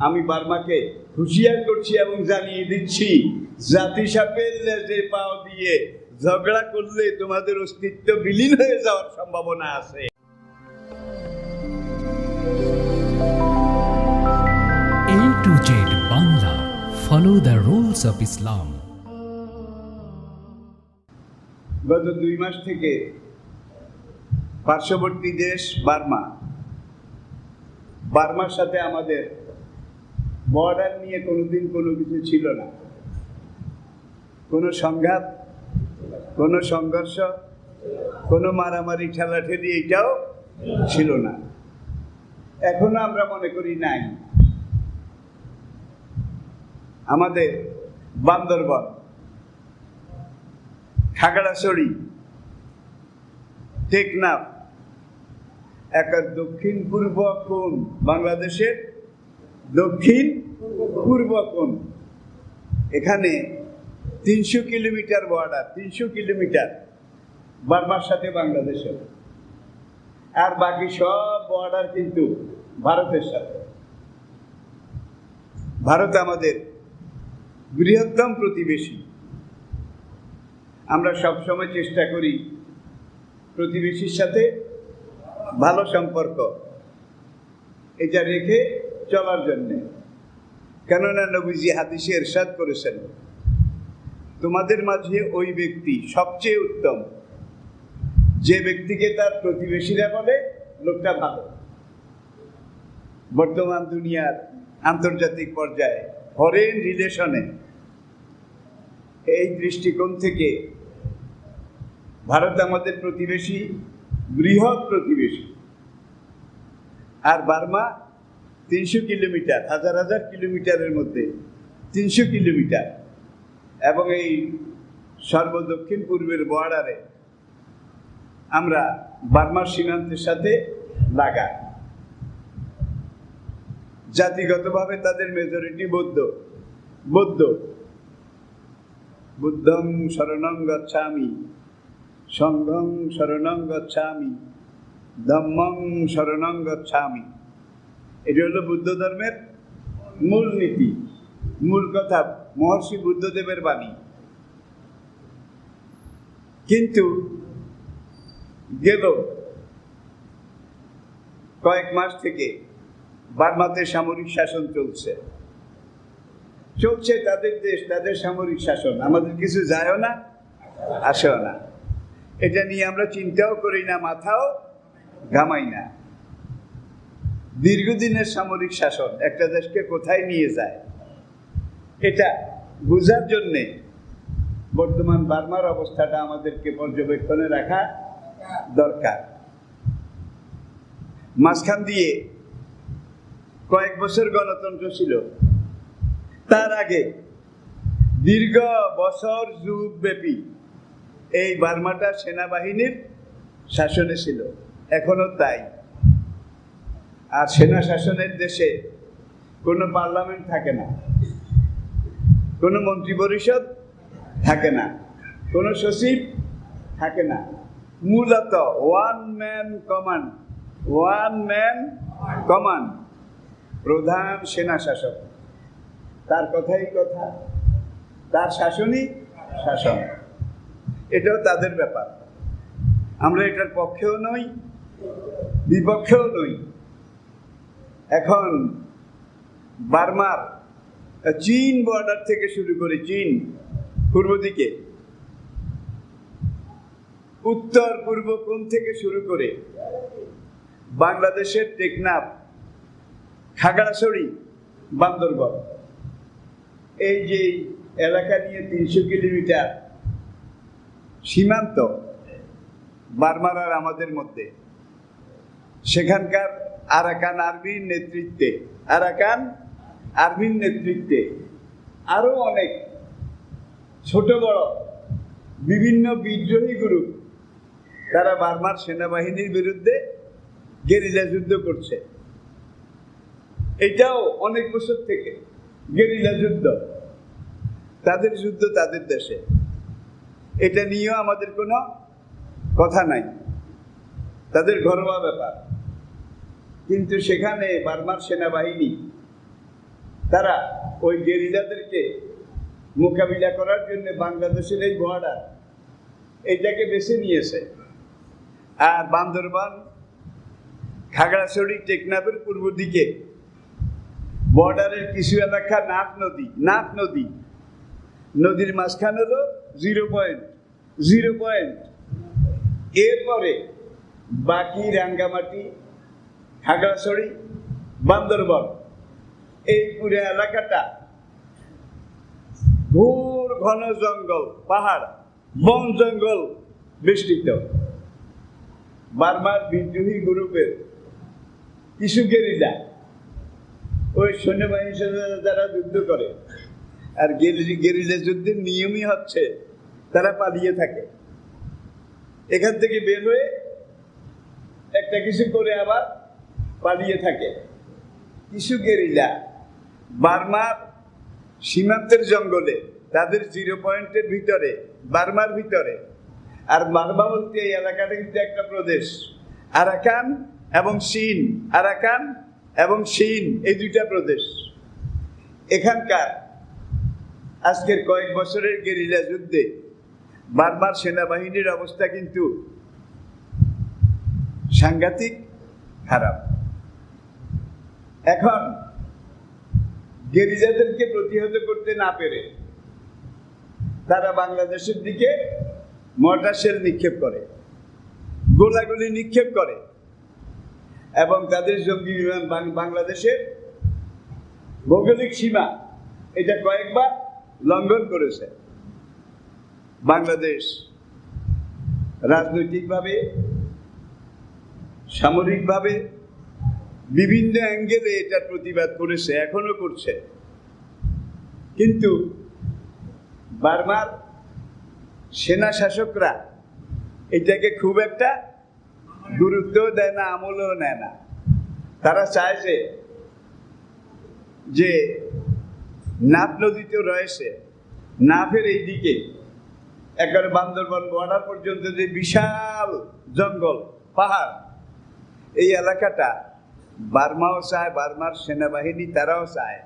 আমি বার্মাকে হুঁশিয়ার করছি এবং জানিয়ে দিচ্ছি, জাতিসাপের লেজে পাও দিয়ে ঝগড়া করলে তোমাদের অস্তিত্ব বিলীন হয়ে যাওয়ার সম্ভাবনা আছে। AtoZ Bangla, follow the rules of Islam. গত 2 মাস থেকে পার্শ্ববর্তী দেশ বার্মার সাথে আমাদের বর্ডার নিয়ে কোনোদিন কোনো কিছু ছিল না, কোনো সংঘাত, কোনো সংঘর্ষ, কোনো মারামারি ঠেলাঠেলি এটাও ছিল না। এখনো আমরা মনে করি নাই। আমাদের বান্দরবন, খাগড়াছড়ি, টেকনাফ একটা দক্ষিণ পূর্ব কোণ, বাংলাদেশের দক্ষিণ পূর্ব কোণ। এখানে 300 কিলোমিটার বর্ডার, 300 কিলোমিটার বার্মার সাথে বাংলাদেশের, আর বাকি সব বর্ডার কিন্তু ভারতের সাথে। ভারত আমাদের বৃহত্তম প্রতিবেশী। আমরা সবসময় চেষ্টা করি প্রতিবেশীর সাথে ভালো সম্পর্ক এটা রেখে চলার জন্যে। কেননা নবীজি হাদিসে ইরশাদ করেছেন, তোমাদের মাঝে ওই ব্যক্তি সবচেয়ে উত্তম যে ব্যক্তিকে তার প্রতিবেশীরা বলে লোকটা ভালো। বর্তমান দুনিয়ার আন্তর্জাতিক পর্যায়ে ফরেন রিলেশনে এই দৃষ্টিকোণ থেকে ভারত আমাদের প্রতিবেশী, বৃহৎ প্রতিবেশী। আর বার্মা 300 কিলোমিটার, হাজার হাজার কিলোমিটারের মধ্যে 300 কিলোমিটার, এবং এই সর্বদক্ষিণ পূর্বের বর্ডারে আমরা বার্মার সীমান্তের সাথে লাগা। জাতিগতভাবে তাদের মেজরিটি বৌদ্ধ। বুদ্ধং শরণং গচ্ছামি, সংঘং শরণং গচ্ছামি, ধম্মং শরণং গচ্ছামি। এটা হলো বুদ্ধ ধর্মের মূল নীতি, মূল কথা, মহর্ষি বুদ্ধদেবের বাণী। কিন্তু গেল কয়েক মাস থেকে বার্মাতে সামরিক শাসন চলছে। তাদের দেশ, তাদের সামরিক শাসন, আমাদের কিছু যায়ও না আসেও না। এটা নিয়ে আমরা চিন্তাও করি না, মাথাও ঘামাই না। দীর্ঘদিনের সামরিক শাসন একটা দেশকে কোথায় নিয়ে যায় এটা বোঝার জন্যে বর্তমান বার্মার অবস্থাটা আমাদেরকে পর্যবেক্ষণে রাখা দরকার। মাঝখান দিয়ে কয়েক বছর গণতন্ত্র ছিল, তার আগে দীর্ঘ বছর যুগব্যাপী এই বার্মাটা সেনাবাহিনীর শাসনে ছিল, এখনো তাই। আর সেনা শাসনের দেশে কোনো পার্লামেন্ট থাকে না, কোনো মন্ত্রী পরিষদ থাকে না, কোনো সচিব থাকে না। মূলত ওয়ান ম্যান কমান্ড, প্রধান সেনা শাসক, তার কথাই কথা, তার শাসনই শাসন। এটাও তাদের ব্যাপার। আমরা এটার পক্ষেও নই, বিপক্ষেও নই। এখন বার্মার চীন বর্ডার থেকে শুরু করে, চীন পূর্ব দিকে, উত্তর পূর্ব কোণ থেকে শুরু করে বাংলাদেশের টেকনাফ, খাগড়াছড়ি, বান্দরবন, এই যে এলাকা নিয়ে 300 কিলোমিটার সীমান্ত বার্মার আর আমাদের মধ্যে। সেখানকার আরাকান আর্মির নেতৃত্বে আরো অনেক ছোট বড় বিভিন্ন বিদ্রোহী গ্রুপ, তারা বার্মার সেনাবাহিনীর বিরুদ্ধে গেরিলা যুদ্ধ করছে। এটাও অনেক বছর থেকে গেরিলা যুদ্ধ, তাদের যুদ্ধ তাদের দেশে, এটা নিয়েও আমাদের কোনো কথা নাই, তাদের ঘরোয়া ব্যাপার। কিন্তু সেখানে বার্মার সেনাবাহিনী তারা ওই গেরিলাদেরকে মোকাবিলা করার জন্য বাংলাদেশের এই বর্ডার এইটাকে বেছে নিয়েছে। আর বান্দরবান, খাগড়াছড়ি, টেকনাফের পূর্ব দিকে বর্ডারের কিছু এলাকা নাক নদী, নদীর মাঝখান হলো 0 পয়েন্ট। এরপরে বাকি রাঙ্গামাটি, খাগড়াছড়ি, বান্দরবান এই পুরো এলাকাটা ঘোর ঘন জঙ্গল, পাহাড়, বন জঙ্গল বেষ্টিত। বার্মার বিদ্রোহী গ্রুপের কিছু গেরিলা ওই সৈন্যবাহিনীর সাথে যারা যুদ্ধ করে, আর গেরিলা যুদ্ধের নিয়মই হচ্ছে তারা পালিয়ে থাকে, এখান থেকে বের হয়ে একটা কিছু করে আবার পালিয়ে থাকে। কিছু গেরিলা বার্মার সীমান্তের জঙ্গলে, তাদের 0 পয়েন্টের ভিতরে, বার্মার ভিতরে। আর বার্মা বলতে এই এলাকাটা কিন্তু একটা প্রদেশ, আরাকান এবং চীন, এই দুইটা প্রদেশ। এখানকার আজকের কয়েক বছরের গেরিলা যুদ্ধে বার্মার সেনাবাহিনীর অবস্থা কিন্তু সাংঘাতিক খারাপ। এখন গেরিলাদেরকে প্রতিহত করতে না পেরে তারা বাংলাদেশের দিকে মর্টার শেল নিক্ষেপ করে, গোলাগুলি নিক্ষেপ করে, এবং তাদের জঙ্গি বিমান বাংলাদেশের ভৌগোলিক সীমা এটা কয়েকবার লঙ্ঘন করেছে। বাংলাদেশ রাজনৈতিকভাবে, সামরিকভাবে বিভিন্ন অ্যাঙ্গেলে এটার প্রতিবাদ করেছে, এখনো করছে। কিন্তু বার্মার সেনা শাসকরা এটাকে খুব একটা গুরুত্ব দেয় না, আমলও নেয় না। তারা চায় যে নাফ নদী তো রয়েছে, নাফের এই দিকে একবারে বান্দরবান বর্ডার পর্যন্ত যে বিশাল জঙ্গল, পাহাড়, এই এলাকাটা বার্মাও চায়, বার্মার সেনাবাহিনী তারাও চায়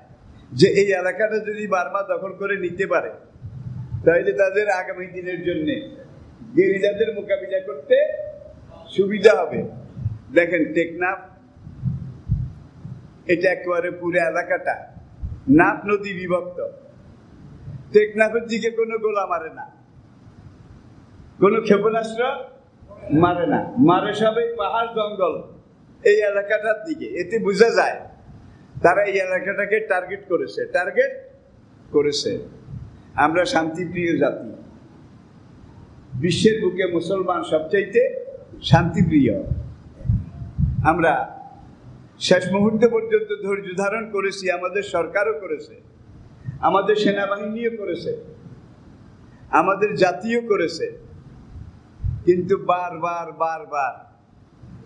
যে এই এলাকাটা যদি বার্মা দখল করে নিতে পারে তাহলে তাদের আগামী দিনের জন্য গেরিলাদের মোকাবিলা করতে সুবিধা হবে। দেখেন টেকনাফ, এটা একেবারে পুরো এলাকাটা নাফ নদী বিভক্ত। টেকনাফের দিকে কোনো গোলা মারে না, কোনো ক্ষেপণাস্ত্র মারে না, মারে সবাই পাহাড় জঙ্গল এই এলাকাটার দিকে। এতে বোঝা যায় তারা এই এলাকাটাকে টার্গেট করেছে। আমরা শান্তিপ্রিয় জাতি, বিশ্বের বুকে মুসলমান সবচাইতে শান্তিপ্রিয়। আমরা শেষ মুহূর্ত পর্যন্ত ধৈর্য ধারণ করেছি, আমাদের সরকারও করেছে, আমাদের সেনাবাহিনীও করেছে, আমাদের জাতীয় করেছে। কিন্তু বারবার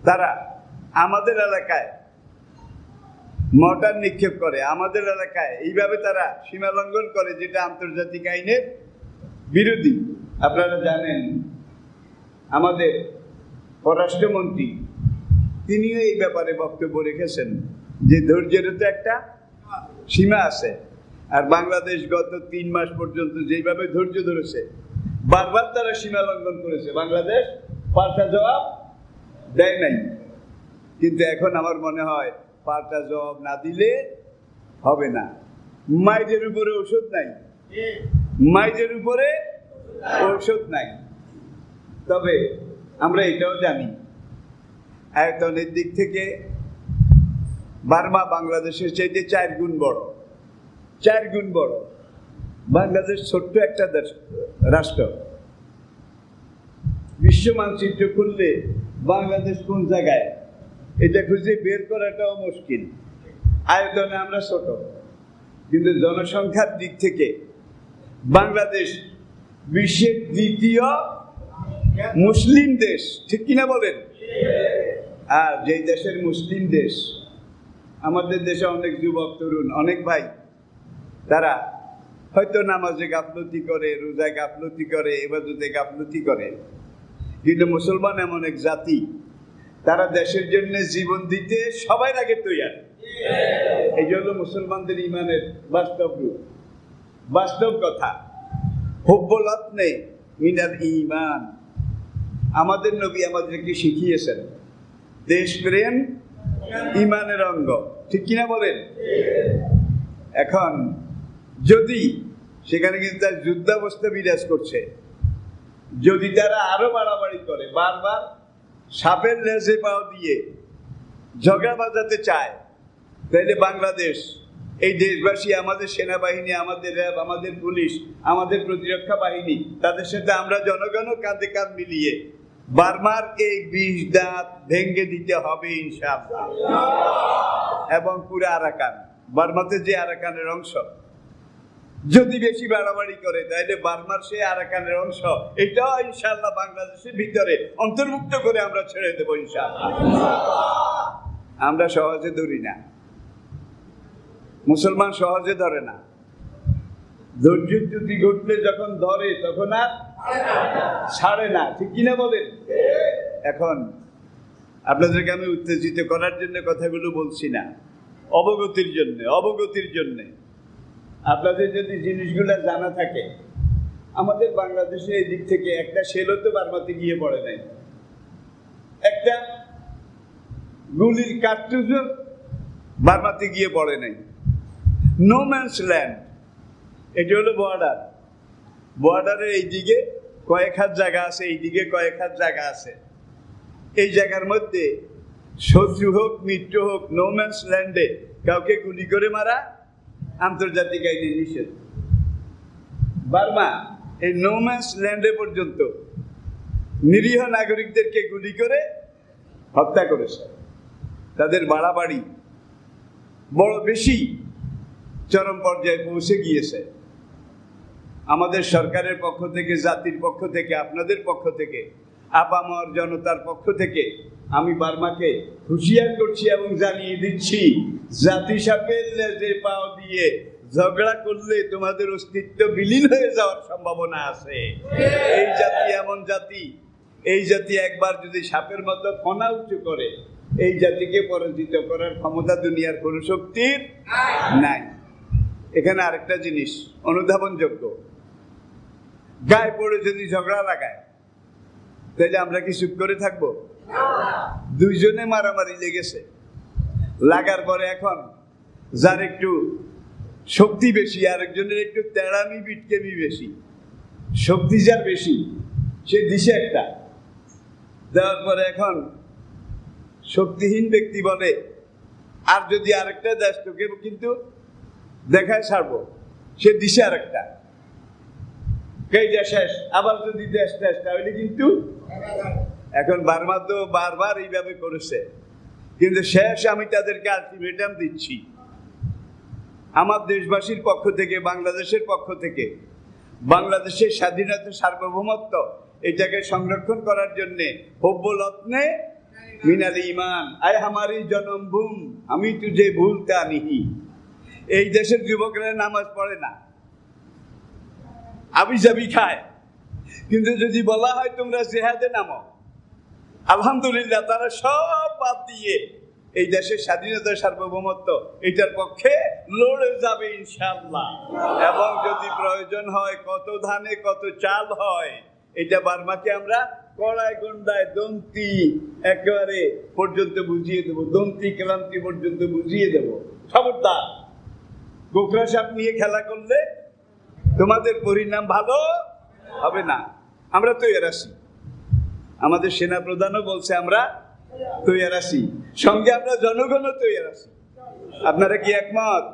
তারা আমাদের এলাকায় মর্টার নিক্ষেপ করে, আমাদের এলাকায় এইভাবে তারা সীমা লঙ্ঘন করে, যেটা আন্তর্জাতিক আইনের বিরোধী। আপনারা জানেন আমাদের পররাষ্ট্রমন্ত্রী তিনিও এই ব্যাপারে বক্তব্য রেখেছেন যে ধৈর্যেরও তো একটা সীমা আছে। আর বাংলাদেশ গত 3 মাস পর্যন্ত যেইভাবে ধৈর্য ধরেছে, বারবার তারা সীমা লঙ্ঘন করেছে, বাংলাদেশ পাল্টা জবাব দেয় নাই। কিন্তু এখন আমার মনে হয় পাল্টা জবাব না দিলে হবে না। মাইজের উপরে ঔষধ নাই। তবে আমরা এটাও জানি আয়তনের দিক থেকে বার্মা বাংলাদেশের চাইতে 4 গুণ বড়। বাংলাদেশ ছোট্ট একটা রাষ্ট্র। বিশ্ব মানচিত্র খুললে বাংলাদেশ কোন জায়গায় এটা খুঁজে বের করাটাও মুশকিল। আয়তনে আমরা ছোট, কিন্তু জনসংখ্যার দিক থেকে বাংলাদেশ বিশ্বের 2য় মুসলিম দেশ, ঠিক কিনা বলেন? আর যেই দেশের মুসলিম দেশ, আমাদের দেশে অনেক যুবক তরুণ, অনেক ভাই, তারা হয়তো নামাজে গাফলতি করে, রোজায় গাফলতি করে, ইবাদতে গাফলতি করে। কিন্তু মুসলমান এমন এক জাতি, তারা দেশের জন্য জীবন দিতে সবাই আগে তৈরি। এই জন্য মুসলমানদের ইমানের বাস্তব রূপ, বাস্তব কথা। হুব্বুল ওয়াতনে মিনাল ঈমান, আমাদের নবী আমাদেরকে শিখিয়েছেন দেশপ্রেম ঈমানের অঙ্গ, ঠিক কিনা বলেন? এখন যদি সেখানে কিন্তু তার যুদ্ধাবস্থা বিরাজ করছে, যদি তারা আরো বাড়াবাড়ি করে, বারবার সাপের লেজে পাও দিয়ে ঝগড়া বাজাতে চায়, তাহলে বাংলাদেশ, এই দেশবাসী, আমাদের সেনাবাহিনী, আমাদের র্যাব, আমাদের পুলিশ, আমাদের প্রতিরক্ষা বাহিনী, তাদের সাথে আমরা জনগণও কাঁধে কাঁধ মিলিয়ে বার্মার এই ২০ দাঁত ভেঙ্গে দিতে হবে ইনশাআল্লাহ। এবং পুরো আরাকান, বার্মাতে যে আরাকানের অংশ, যদি বেশি বাড়াবাড়ি করে তাহলে বার্মার সে আরাকানের অংশ, এটাও ইনশাআল্লাহ বাংলাদেশের ভিতরে অন্তর্ভুক্ত করে আমরা ছেড়ে দেবো ইনশাআল্লাহ। আমরা সহজে ধরি না, মুসলমান সহজে ধরে না। ধৈর্য যদি ঘটলে যখন ধরে তখন আর ছাড়ে না, ঠিক কিনা বলেন? এখন আপনাদেরকে আমি উত্তেজিত করার জন্য কথাগুলো বলছি না, অবগতির জন্য। আপনাদের যদি জিনিসগুলো জানা থাকে, আমাদের বাংলাদেশে এই দিক থেকে একটা সেলও তো বার্মাতে গিয়ে পড়ে নাই, একটা গুলির কার্তুজও বার্মাতে গিয়ে পড়ে নাই। নো ম্যানস ল্যান্ড, এটি হলো বর্ডার। বর্ডারের এইদিকে কয়েক হাত জায়গা আছে, এইদিকে কয়েক হাত জায়গা আছে। এই জায়গার মধ্যে শত্রু হোক মিত্র হোক, নো ম্যানস ল্যান্ডে কাউকে গুলি করে মারা আন্তর্জাতিক আইনে নিষেধ। বার্মা এই নো ম্যানস ল্যান্ডে পর্যন্ত নিরীহ নাগরিকদেরকে গুলি করে হত্যা করেছে। তাদের বাড়াবাড়ি বড় বেশি চরম পর্যায়ে পৌঁছে গিয়েছে। আমাদের সরকারের পক্ষ থেকে, জাতির পক্ষ থেকে, আপনাদের পক্ষ থেকে, আপামর জনতার পক্ষ থেকে আমি বার্মাকে হুঁশিয়ার করছি এবং জানিয়ে দিচ্ছি, জাতি সাপের লেজে পাও দিয়ে ঝগড়া করলে তোমাদের অস্তিত্ব বিলীন হয়ে যাওয়ার সম্ভাবনা আছে। এই জাতি এমন জাতি, এই জাতি একবার যদি সাপের মতো ফনা উঁচু করে, এই জাতিকে পরাজিত করার ক্ষমতা দুনিয়ার কোন শক্তির নাই। এখানে আরেকটা জিনিস অনুধাবনযোগ্য, গায়ে পড়ে যদি ঝগড়া লাগায় তাহলে আমরা কি চুপ করে থাকবো? দুইজনে মারামারি লেগেছে, লাগার পরে এখন যার একটু শক্তি বেশি, আরেকজনের একটু তেড়ামি বিটকেমি বেশি, শক্তি যার বেশি সে দিছে একটা, দেওয়ার পরে এখন শক্তিহীন ব্যক্তি বলে আর যদি আরেকটা দেশ তোকে কিন্তু দেখায় ছাড়বো, সে দিছে আরেকটা, শেষ, আবার যদি দেশ টেস তাহলে কিন্তু। এখন বার্মা তো বারবার এইভাবে করেছে, কিন্তু শেষ আমি তাদেরকে আলটিমেটাম দিচ্ছি, আমার দেশবাসীর পক্ষ থেকে, বাংলাদেশের পক্ষ থেকে, বাংলাদেশের স্বাধীনতা সার্বভৌমত্ব এটাকে সংরক্ষণ করার জন্যে হুব্বুল ওয়াতনে মিনাল ঈমান, আয় হামারি জনমভূম আমি তুঝে ভুলতা নিহি। এই দেশের যুবকরা নামাজ পড়ে না, আবিজাবি খায়, কিন্তু যদি বলা হয় তোমরা জিহাদে নামো, আলহামদুলিল্লাহ তারা সব বাদ দিয়ে এই দেশের স্বাধীনতা সার্বভৌমত্ব এটার পক্ষে লড়ে যাবে ইনশাআল্লাহ। এবং যদি প্রয়োজন হয় কত ধানে কত চাল হয়, এটা বার্মাকে আমরা কড়াই গন্ডায় দন্তি একেবারে পর্যন্ত বুঝিয়ে দেবো, দন্তি ক্লান্তি পর্যন্ত বুঝিয়ে দেবো। খবরদার, গোখরা সাপ নিয়ে খেলা করলে তোমাদের পরিণাম ভালো হবে না। আমরা তৈরি আছি, আমাদের সেনা প্রধানও বলছে আমরা তৈরি আছি, সঙ্গে আমরা জনগণও তৈরি আছি। আপনারা কি একমত?